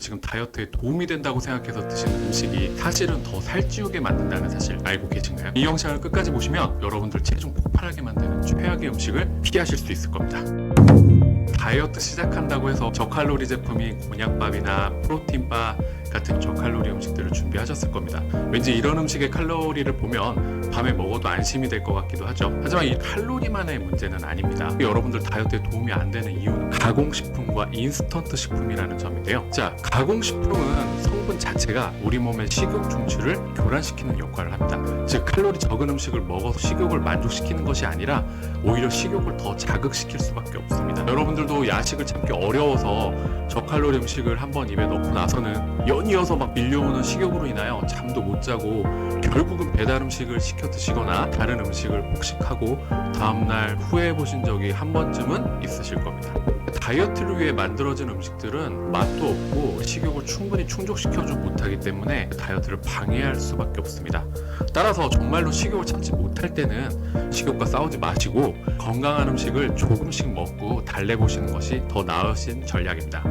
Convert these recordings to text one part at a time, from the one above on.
지금 다이어트에 도움이 된다고 생각해서 드시는 음식이 사실은 더 살찌우게 만든다는 사실 알고 계신가요? 이 영상을 끝까지 보시면 여러분들 체중 폭발하게 만드는 최악의 음식을 피하실 수 있을 겁니다. 다이어트 시작한다고 해서 저칼로리 제품인 곤약밥이나 프로틴바 같은 저칼로리 음식들을 준비하셨을 겁니다. 왠지 이런 음식의 칼로리를 보면 밤에 먹어도 안심이 될 것 같기도 하죠. 하지만 이 칼로리만의 문제는 아닙니다. 여러분들 다이어트에 도움이 안 되는 이유는 가공식품과 인스턴트 식품이라는 점인데요. 자, 가공식품은 성분 자체가 우리 몸의 식욕 중추를 교란시키는 역할을 합니다. 즉 칼로리 적은 음식을 먹어서 식욕을 만족시키는 것이 아니라 오히려 식욕을 더 자극시킬 수밖에 없습니다. 여러분들도 야식을 참기 어려워서 저칼로리 음식을 한번 입에 넣고 나서는 연이어서 막 밀려오는 식욕으로 인하여 잠도 못 자고 결국은 배달 음식을 시켜 드시거나 다른 음식을 폭식하고 다음날 후회해 보신 적이 한 번쯤은 있으실 겁니다. 다이어트를 위해 만들어진 음식들은 맛도 없고 식욕을 충분히 충족시켜주지 못하기 때문에 다이어트를 방해할 수밖에 없습니다. 따라서 정말로 식욕을 참지 못할 때는 식욕과 싸우지 마시고 건강한 음식을 조금씩 먹고 달래보시는 것이 더 나으신 전략입니다.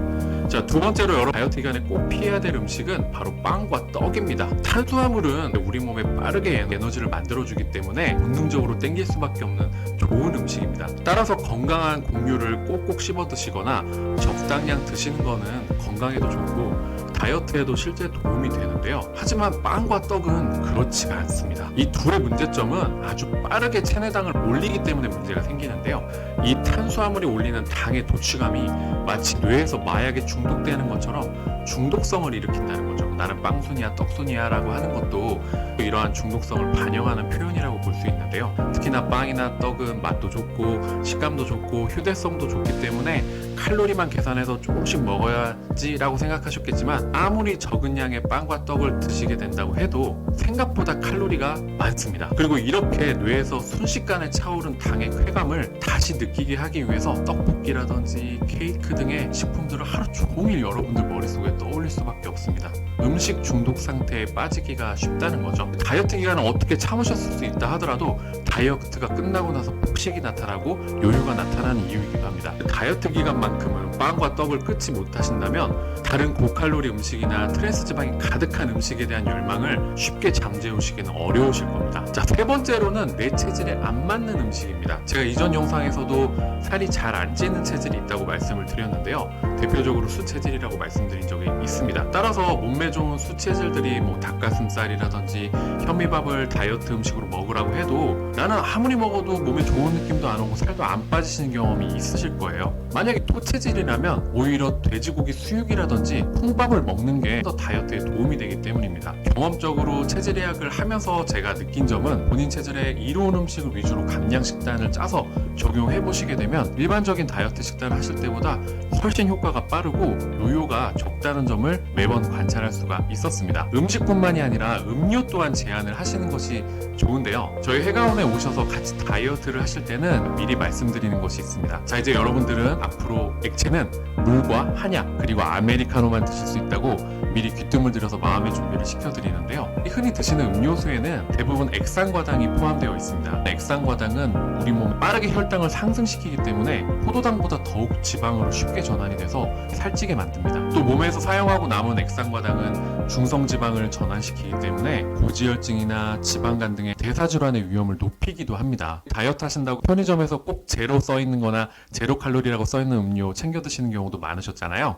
자, 두 번째로 여러분 다이어트 기간에 꼭 피해야 될 음식은 바로 빵과 떡입니다. 탄수화물은 우리 몸에 빠르게 에너지를 만들어주기 때문에 본능적으로 땡길 수밖에 없는 좋은 음식입니다. 따라서 건강한 곡류를 꼭꼭 씹어 드시거나 적당량 드시는 거는 건강에도 좋고 다이어트에도 실제 도움이 되는데요. 하지만 빵과 떡은 그렇지가 않습니다. 이 둘의 문제점은 아주 빠르게 체내당을 올리기 때문에 문제가 생기는데요. 이 탄수화물이 올리는 당의 도취감이 마치 뇌에서 마약에 중독되는 것처럼 중독성을 일으킨다는 거죠. 나는 빵순이야 떡순이야 라고 하는 것도 이러한 중독성을 반영하는 표현이라고 볼 수 있는데요. 특히나 빵이나 떡은 맛도 좋고 식감도 좋고 휴대성도 좋기 때문에 칼로리만 계산해서 조금씩 먹어야지 라고 생각하셨겠지만 아무리 적은 양의 빵과 떡을 드시게 된다고 해도 생각보다 칼로리가 많습니다. 그리고 이렇게 뇌에서 순식간에 차오른 당의 쾌감을 다시 느끼게 하기 위해서 떡볶이라든지 케이크 등의 식품들을 하루 종일 여러분들 머릿속에 떠올릴 수밖에 없습니다. 음식 중독 상태에 빠지기가 쉽다는 거죠. 다이어트 기간을 어떻게 참으셨을 수 있다 하더라도 다이어트가 끝나고 나서 폭식이 나타나고 요요가 나타나는 이유이기도 합니다. 다이어트 기간만큼은 빵과 떡을 끊지 못하신다면 다른 고칼로리 음식이나 트랜스 지방이 가득한 음식에 대한 열망을 쉽게 잠재우시기는 어려우실 겁니다. 자, 세 번째로는 내 체질에 안 맞는 음식입니다. 제가 이전 영상에서도 살이 잘 안 찌는 체질이 있다고 말씀을 드렸는데요. 대표적으로 수체질이라고 말씀드린 적이 있습니다. 따라서 몸매 좋은 수체질들이 닭가슴살이라든지 현미밥을 다이어트 음식으로 먹으라고 해도 나는 아무리 먹어도 몸에 좋은 느낌도 안 오고 살도 안 빠지시는 경험이 있으실 거예요. 만약에 토체질이라면 오히려 돼지고기 수육이라든지 콩밥을 먹는 게 더 다이어트에 도움이 되기 때문입니다. 경험적으로 체질의학을 하면서 제가 느낀 점은 본인 체질에 이로운 음식을 위주로 감량 식단을 짜서 적용해 보시게 되면 일반적인 다이어트 식단을 하실 때보다 훨씬 효과가 빠르고 요요가 적다는 점을 매번 관찰할 수가 있었습니다. 음식뿐만이 아니라 음료 또한 제한을 하시는 것이 좋은데요. 저희 해가원에 오셔서 같이 다이어트를 하실 때는 미리 말씀드리는 것이 있습니다. 자, 이제 여러분들은 앞으로 액체는 물과 한약 그리고 아메리카노만 드실 수 있다고 미리 귀뜸을 들여서 마음의 준비를 시켜드리는데요. 흔히 드시는 음료수에는 대부분 액상과당이 포함되어 있습니다. 액상과당은 우리 몸 빠르게 혈당을 상승시키기 때문에 포도당보다 더욱 지방으로 쉽게 전환이 돼서 살찌게 만듭니다. 또 몸에서 사용하고 남은 액상과당은 중성지방을 전환시키기 때문에 고지혈증이나 지방간 등의 대사질환의 위험을 높이기도 합니다. 다이어트 하신다고 편의점에서 꼭 제로 써있는 거나 제로 칼로리라고 써있는 음료 챙겨 드시는 경우도 많으셨잖아요.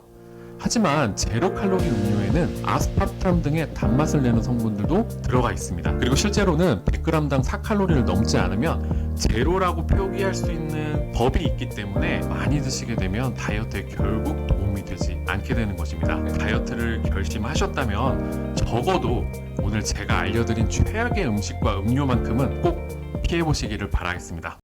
하지만 제로 칼로리 음료에는 아스파탐 등의 단맛을 내는 성분들도 들어가 있습니다. 그리고 실제로는 100g당 4칼로리를 넘지 않으면 제로라고 표기할 수 있는 법이 있기 때문에 많이 드시게 되면 다이어트에 결국 도움이 되지 않게 되는 것입니다. 다이어트를 결심하셨다면 적어도 오늘 제가 알려드린 최악의 음식과 음료만큼은 꼭 피해보시기를 바라겠습니다.